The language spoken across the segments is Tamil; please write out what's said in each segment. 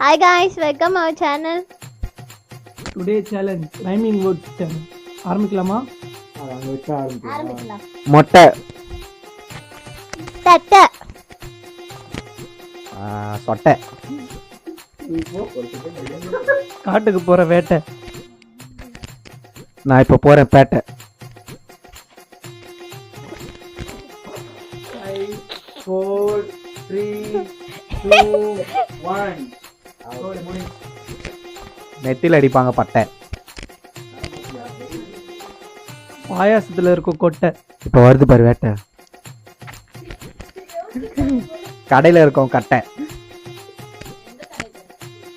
Hi guys, welcome our channel. Today challenge rhyming words challenge ஆரம்பிக்கலாமா? ஆரம்பிக்கலாம். மொட்டை, தட்டை, சொட்டை, காட்டுக்கு போற வேட்டை, நான் இப்போ போகிறேன் பேட்டை, 4 3 2 1 நெத்தியில் அடிப்பாங்க பட்டை, பாயாசத்துல இருக்கும் கொட்டை, இப்போ வருது பாரு வேட்டை, கடையில் இருக்கோம் கட்டை,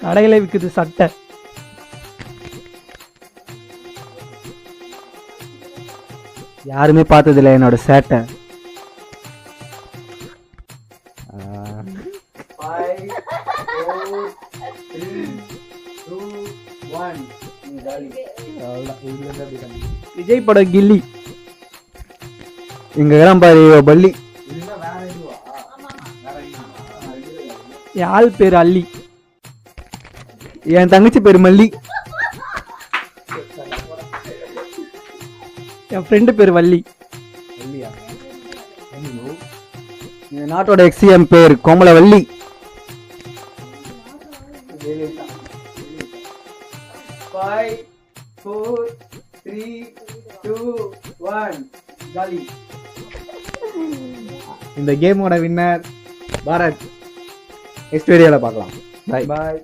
கடையில விக்குது சட்டை, யாருமே பார்த்ததில்ல என்னோட சேட்டை, 5 4 3 2 1 நீ காலி. விஜய் படம் கில்லி, இங்கே இருக்கிறான் பாரு இவ பள்ளி, இதுனா வேற இதுவா? வேற இது. என் ஆள் பேர் அள்ளி, என் தங்கச்சி பேர் மல்லி, என் ஃப்ரெண்டு பேர் வள்ளி, இல்லையா? இந்த நாட்டோட எக்ஸிஎம் பேர் கோமலவல்லி, ஜெயலலிதா. 5 4 3 2 1 காலி. இந்த கேமோட வின்னர் பாரத். நெக்ஸ்ட் வீடியோவில் பார்க்கலாம். பாய். பாய்.